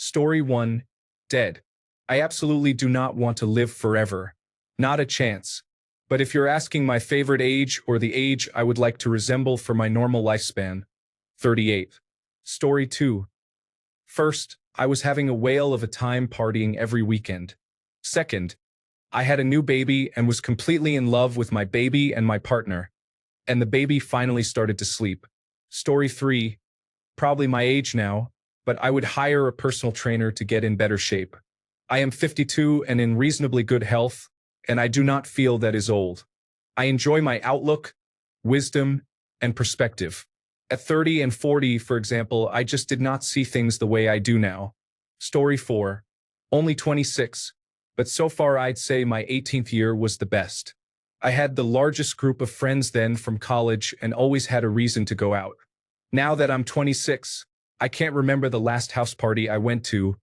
Story 1. Dead. I absolutely do not want to live forever. Not a chance. But if you're asking my favorite age or the age I would like to resemble for my normal lifespan, 38. Story 2. First, I was having a whale of a time partying every weekend. Second, I had a new baby and was completely in love with my baby and my partner. And the baby finally started to sleep. Story 3. Probably my age now, but I would hire a personal trainer to get in better shape. I am 52 and in reasonably good health, and I do not feel that is old. I enjoy my outlook, wisdom, and perspective. At 30 and 40, for example, I just did not see things the way I do now. Story 4. Only 26, but so far I'd say my 18th year was the best. I had the largest group of friends then from college and always had a reason to go out. Now that I'm 26, I can't remember the last house party I went to,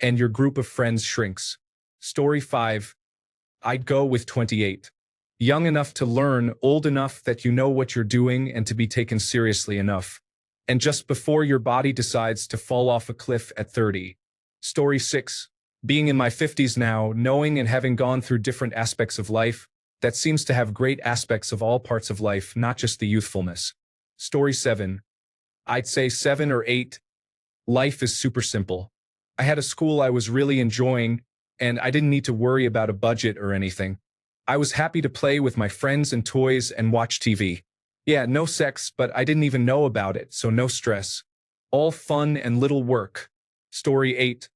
and your group of friends shrinks. Story 5. I'd go with 28. Young enough to learn, old enough that you know what you're doing and to be taken seriously enough. And just before your body decides to fall off a cliff at 30. Story 6. Being in my 50s now, knowing and having gone through different aspects of life, that seems to have great aspects of all parts of life, not just the youthfulness. Story 7. I'd say 7 or 8. Life is super simple. I had a school I was really enjoying, and I didn't need to worry about a budget or anything. I was happy to play with my friends and toys and watch TV. Yeah, no sex, but I didn't even know about it, so no stress. All fun and little work. Story 8.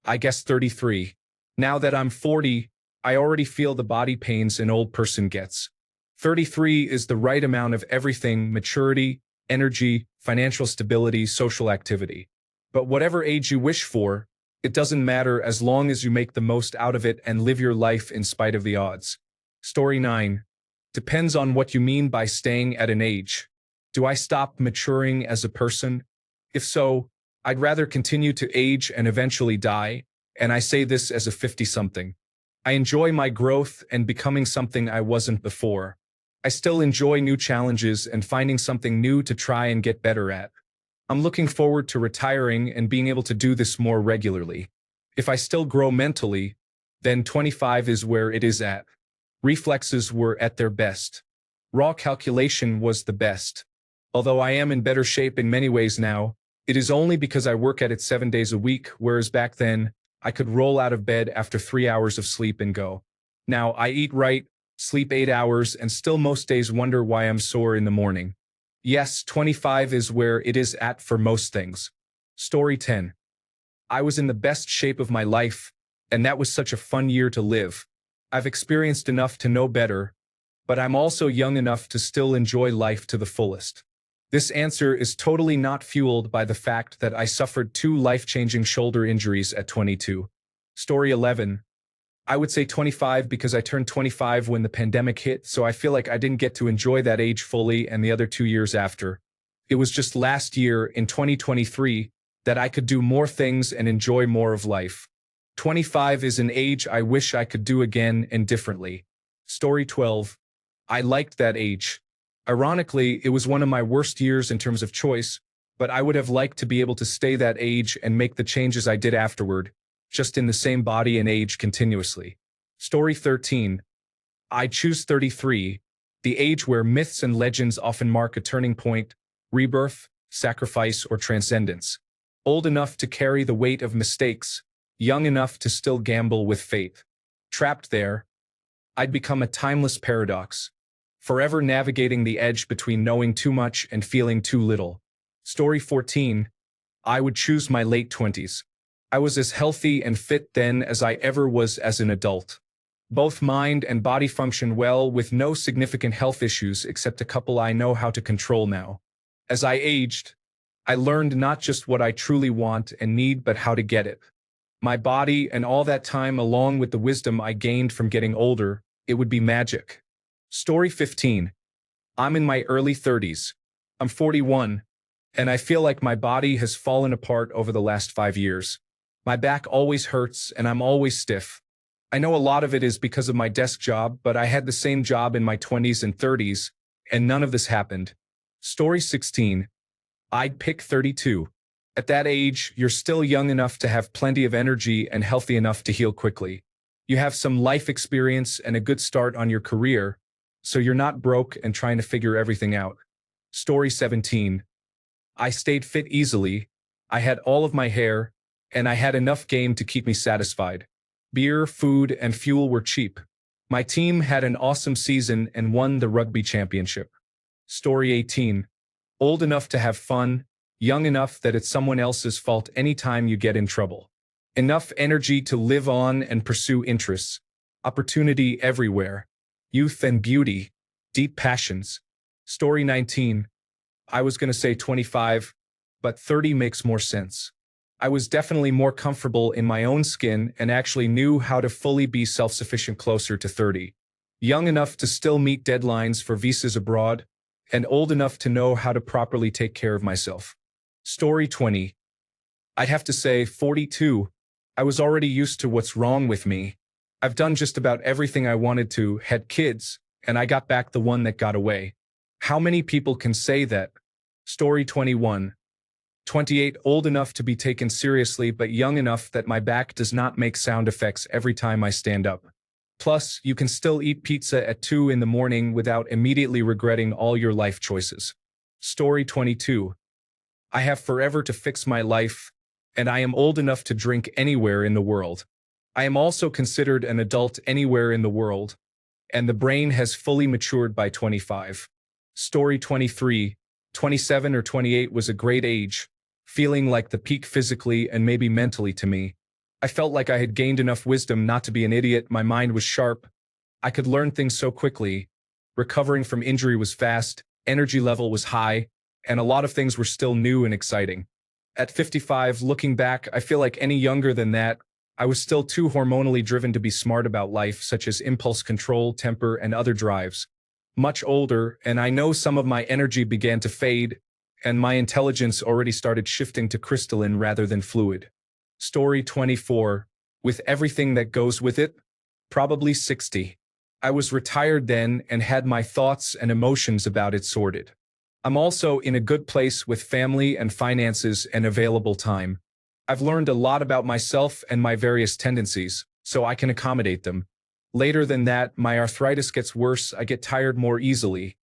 I guess 33. Now that I'm 40, I already feel the body pains an old person gets. 33 is the right amount of everything: maturity, energy, financial stability, social activity. But whatever age you wish for, it doesn't matter as long as you make the most out of it and live your life in spite of the odds. Story 9. Depends on what you mean by staying at an age. Do I stop maturing as a person? If so, I'd rather continue to age and eventually die, and I say this as a 50-something. I enjoy my growth and becoming something I wasn't before. I still enjoy new challenges and finding something new to try and get better at. I'm looking forward to retiring and being able to do this more regularly. If I still grow mentally, then 25 is where it is at. Reflexes were at their best. Raw calculation was the best. Although I am in better shape in many ways now, it is only because I work at it 7 days a week, whereas back then, I could roll out of bed after 3 hours of sleep and go. Now, I eat right, sleep 8 hours, and still most days wonder why I'm sore in the morning. Yes, 25 is where it is at for most things. Story 10. I was in the best shape of my life, and that was such a fun year to live. I've experienced enough to know better, but I'm also young enough to still enjoy life to the fullest. This answer is totally not fueled by the fact that I suffered 2 life-changing shoulder injuries at 22. Story 11. I would say 25 because I turned 25 when the pandemic hit, so I feel like I didn't get to enjoy that age fully and the other 2 years after. It was just last year, in 2023, that I could do more things and enjoy more of life. 25 is an age I wish I could do again and differently. Story 12. I liked that age. Ironically, it was one of my worst years in terms of choice, but I would have liked to be able to stay that age and make the changes I did afterward, just in the same body and age continuously. Story 13. I choose 33, the age where myths and legends often mark a turning point, rebirth, sacrifice, or transcendence. Old enough to carry the weight of mistakes, young enough to still gamble with fate. Trapped there, I'd become a timeless paradox, forever navigating the edge between knowing too much and feeling too little. Story 14. I would choose my late 20s. I was as healthy and fit then as I ever was as an adult. Both mind and body function well with no significant health issues except a couple I know how to control now. As I aged, I learned not just what I truly want and need but how to get it. My body and all that time along with the wisdom I gained from getting older, it would be magic. Story 15. I'm in my early 30s. I'm 41, and I feel like my body has fallen apart over the last 5 years. My back always hurts and I'm always stiff. I know a lot of it is because of my desk job, but I had the same job in my 20s and 30s, and none of this happened. Story 16. I'd pick 32. At that age, you're still young enough to have plenty of energy and healthy enough to heal quickly. You have some life experience and a good start on your career, so you're not broke and trying to figure everything out. Story 17. I stayed fit easily, I had all of my hair, and I had enough game to keep me satisfied. Beer, food, and fuel were cheap. My team had an awesome season and won the rugby championship. Story 18. Old enough to have fun, young enough that it's someone else's fault anytime you get in trouble. Enough energy to live on and pursue interests. Opportunity everywhere. Youth and beauty. Deep passions. Story 19. I was going to say 25, but 30 makes more sense. I was definitely more comfortable in my own skin and actually knew how to fully be self-sufficient closer to 30. Young enough to still meet deadlines for visas abroad, and old enough to know how to properly take care of myself. Story 20. I'd have to say 42. I was already used to what's wrong with me. I've done just about everything I wanted to, had kids, and I got back the one that got away. How many people can say that? Story 21. 28, old enough to be taken seriously but young enough that my back does not make sound effects every time I stand up. Plus, you can still eat pizza at 2 in the morning without immediately regretting all your life choices. Story 22. I have forever to fix my life, and I am old enough to drink anywhere in the world. I am also considered an adult anywhere in the world, and the brain has fully matured by 25. Story 23. 27 or 28 was a great age, feeling like the peak physically and maybe mentally to me. I felt like I had gained enough wisdom not to be an idiot. My mind was sharp. I could learn things so quickly. Recovering from injury was fast, energy level was high, and a lot of things were still new and exciting. At 55, looking back, I feel like any younger than that, I was still too hormonally driven to be smart about life, such as impulse control, temper, and other drives. Much older, and I know some of my energy began to fade, and my intelligence already started shifting to crystalline rather than fluid. Story 24. With everything that goes with it, probably 60. I was retired then and had my thoughts and emotions about it sorted. I'm also in a good place with family and finances and available time. I've learned a lot about myself and my various tendencies, so I can accommodate them. Later than that, my arthritis gets worse, I get tired more easily.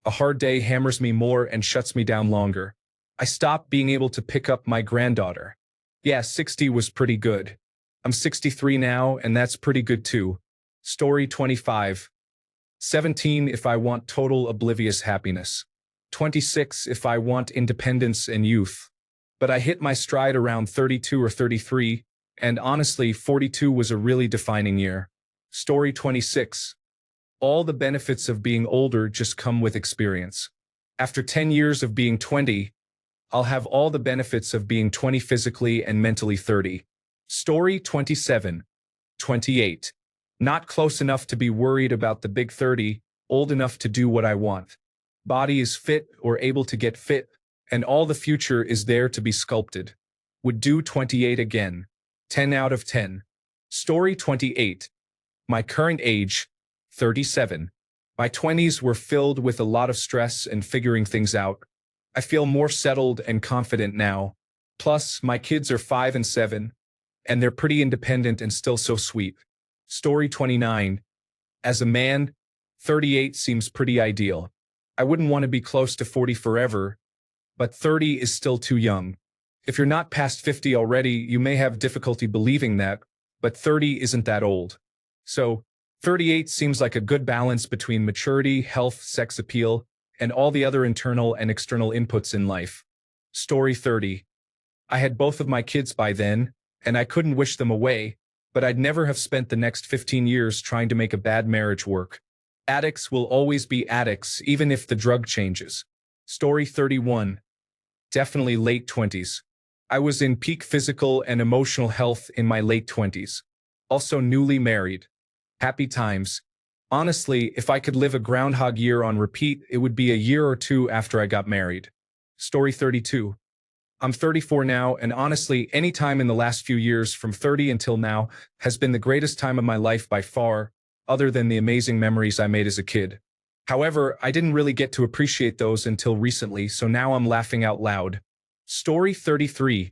A hard day hammers me more and shuts me down longer. I stop being able to pick up my granddaughter. Yeah, 60 was pretty good. I'm 63 now, and that's pretty good too. Story 25. 17 if I want total oblivious happiness. 26 if I want independence and youth. But I hit my stride around 32 or 33, and honestly, 42 was a really defining year. Story 26. All the benefits of being older just come with experience. After 10 years of being 20, I'll have all the benefits of being 20 physically and mentally 30. Story 27. 28. Not close enough to be worried about the big 30, old enough to do what I want. Body is fit or able to get fit, and all the future is there to be sculpted. Would do 28 again. 10 out of 10. Story 28. My current age, 37. My 20s were filled with a lot of stress and figuring things out. I feel more settled and confident now. Plus, my kids are 5 and 7, and they're pretty independent and still so sweet. Story 29. As a man, 38 seems pretty ideal. I wouldn't want to be close to 40 forever, but 30 is still too young. If you're not past 50 already, you may have difficulty believing that, but 30 isn't that old. So, 38 seems like a good balance between maturity, health, sex appeal, and all the other internal and external inputs in life. Story 30. I had both of my kids by then, and I couldn't wish them away, but I'd never have spent the next 15 years trying to make a bad marriage work. Addicts will always be addicts, even if the drug changes. Story 31. Definitely late 20s. I was in peak physical and emotional health in my late 20s. Also newly married. Happy times. Honestly, if I could live a Groundhog Year on repeat, it would be a year or two after I got married. Story 32. I'm 34 now, and honestly, any time in the last few years from 30 until now has been the greatest time of my life by far, other than the amazing memories I made as a kid. However, I didn't really get to appreciate those until recently, so now I'm laughing out loud. Story 33.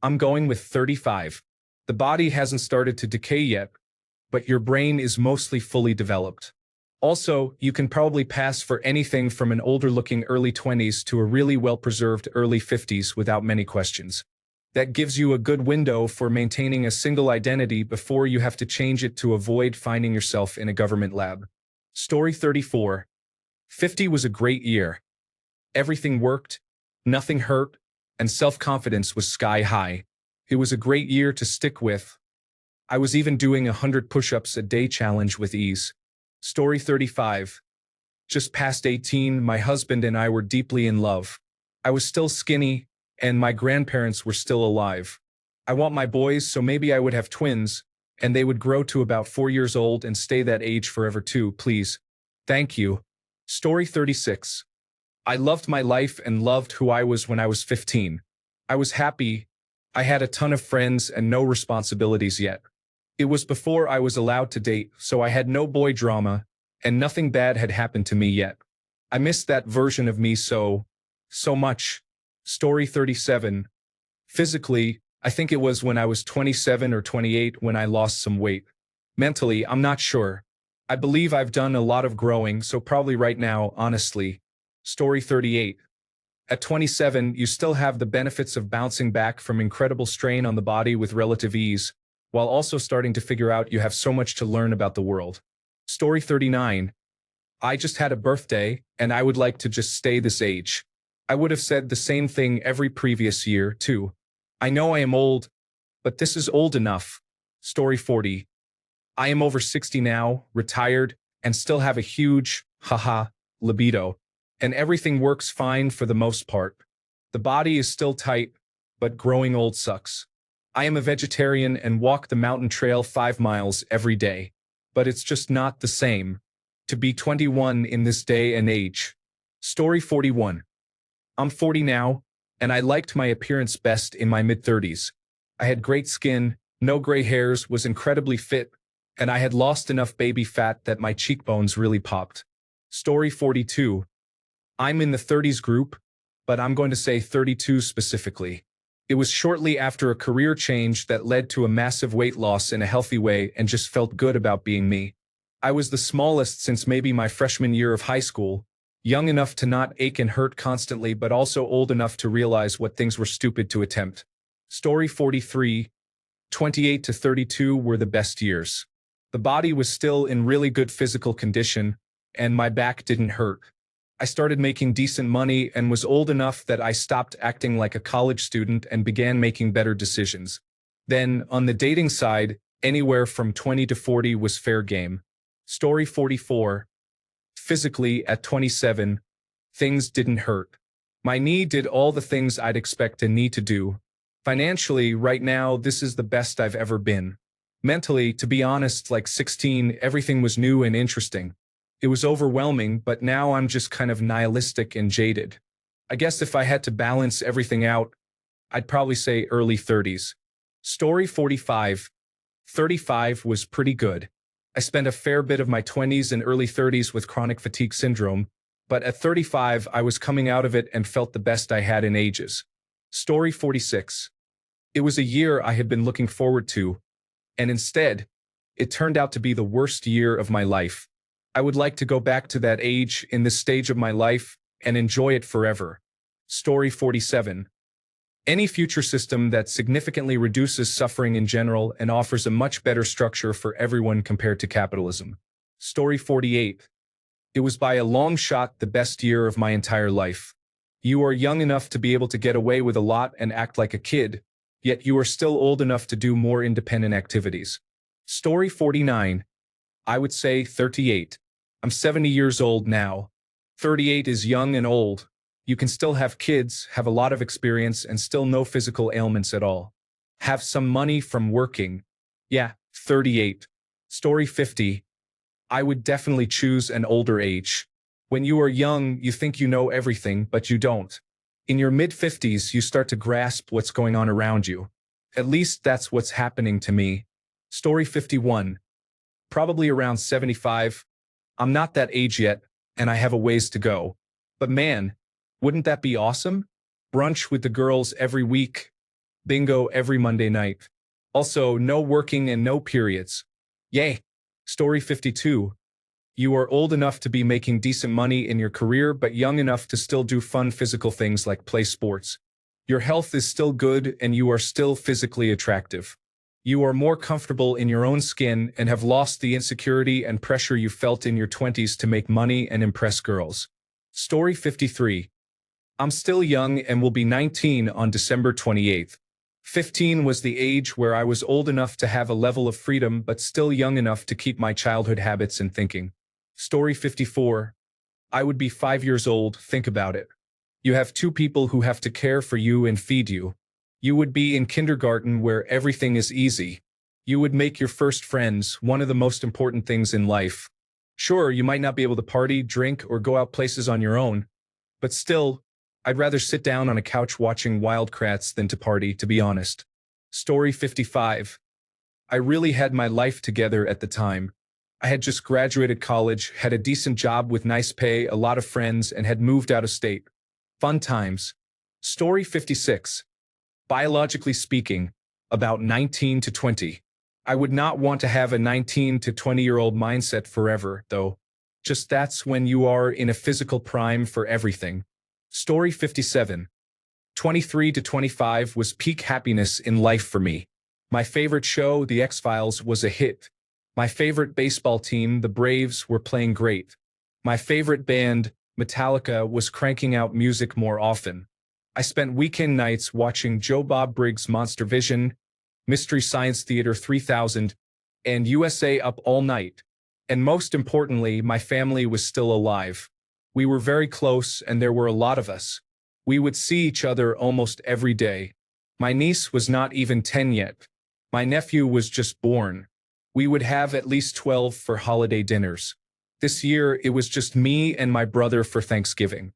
I'm going with 35. The body hasn't started to decay yet, but your brain is mostly fully developed. Also, you can probably pass for anything from an older-looking early 20s to a really well-preserved early 50s without many questions. That gives you a good window for maintaining a single identity before you have to change it to avoid finding yourself in a government lab. Story 34. 50 was a great year. Everything worked, nothing hurt, and self-confidence was sky high. It was a great year to stick with. I was even doing 100 push-ups a day challenge with ease. Story 35. Just past 18, my husband and I were deeply in love. I was still skinny, and my grandparents were still alive. I want my boys, so maybe I would have twins, and they would grow to about 4 years old and stay that age forever too, please. Thank you. Story 36. I loved my life and loved who I was when I was 15. I was happy. I had a ton of friends and no responsibilities yet. It was before I was allowed to date, so I had no boy drama, and nothing bad had happened to me yet. I missed that version of me so much. Story 37. Physically, I think it was when I was 27 or 28 when I lost some weight. Mentally, I'm not sure. I believe I've done a lot of growing, so probably right now, honestly. Story 38. At 27, you still have the benefits of bouncing back from incredible strain on the body with relative ease, while also starting to figure out you have so much to learn about the world. Story 39. I just had a birthday, and I would like to just stay this age. I would have said the same thing every previous year, too. I know I am old, but this is old enough. Story 40. I am over 60 now, retired, and still have a huge, libido, and everything works fine for the most part. The body is still tight, but growing old sucks. I am a vegetarian and walk the mountain trail 5 miles every day, but it's just not the same to be 21 in this day and age. Story 41. I'm 40 now, and I liked my appearance best in my mid-30s. I had great skin, no gray hairs, was incredibly fit, and I had lost enough baby fat that my cheekbones really popped. Story 42. I'm in the 30s group, but I'm going to say 32 specifically. It was shortly after a career change that led to a massive weight loss in a healthy way and just felt good about being me. I was the smallest since maybe my freshman year of high school, young enough to not ache and hurt constantly but also old enough to realize what things were stupid to attempt. Story 43. 28 to 32 were the best years. The body was still in really good physical condition, and my back didn't hurt. I started making decent money and was old enough that I stopped acting like a college student and began making better decisions. Then, on the dating side, anywhere from 20 to 40 was fair game. Story 44. Physically, at 27, things didn't hurt. My knee did all the things I'd expect a knee to do. Financially, right now, this is the best I've ever been. Mentally, to be honest, like 16, everything was new and interesting. It was overwhelming, but now I'm just kind of nihilistic and jaded. I guess if I had to balance everything out, I'd probably say early 30s. Story 45. 35 was pretty good. I spent a fair bit of my 20s and early 30s with chronic fatigue syndrome, but at 35 I was coming out of it and felt the best I had in ages. Story 46. It was a year I had been looking forward to, and instead, it turned out to be the worst year of my life. I would like to go back to that age in this stage of my life and enjoy it forever. Story 47. Any future system that significantly reduces suffering in general and offers a much better structure for everyone compared to capitalism. Story 48. It was by a long shot the best year of my entire life. You are young enough to be able to get away with a lot and act like a kid, yet you are still old enough to do more independent activities. Story 49. I would say 38. I'm 70 years old now. 38 is young and old. You can still have kids, have a lot of experience, and still no physical ailments at all. Have some money from working. Yeah, 38. Story 50. I would definitely choose an older age. When you are young, you think you know everything, but you don't. In your mid-50s, you start to grasp what's going on around you. At least that's what's happening to me. Story 51. Probably around 75. I'm not that age yet, and I have a ways to go. But man, wouldn't that be awesome? brunch with the girls every week, bingo every Monday night. Also, no working and no periods. Yay. Story 52. You are old enough to be making decent money in your career, but young enough to still do fun physical things like play sports. Your health is still good and you are still physically attractive. You are more comfortable in your own skin and have lost the insecurity and pressure you felt in your 20s to make money and impress girls. Story 53. I'm still young and will be 19 on December 28th. 15 was the age where I was old enough to have a level of freedom but still young enough to keep my childhood habits and thinking. Story 54. I would be 5 years old, think about it. You have two people who have to care for you and feed you. You would be in kindergarten where everything is easy. You would make your first friends, one of the most important things in life. Sure, you might not be able to party, drink, or go out places on your own, but still, I'd rather sit down on a couch watching Wildcrats than to party, to be honest. Story 55. I really had my life together at the time. I had just graduated college, had a decent job with nice pay, a lot of friends, and had moved out of state. Fun times. Story 56. Biologically speaking, about 19 to 20. I would not want to have a 19 to 20-year-old mindset forever, though. Just that's when you are in a physical prime for everything. Story 57. 23 to 25 was peak happiness in life for me. My favorite show, The X-Files, was a hit. My favorite baseball team, the Braves, were playing great. My favorite band, Metallica, was cranking out music more often. I spent weekend nights watching Joe Bob Briggs' Monster Vision, Mystery Science Theater 3000, and USA Up All Night. And most importantly, my family was still alive. We were very close and there were a lot of us. We would see each other almost every day. My niece was not even 10 yet. My nephew was just born. We would have at least 12 for holiday dinners. This year, it was just me and my brother for Thanksgiving.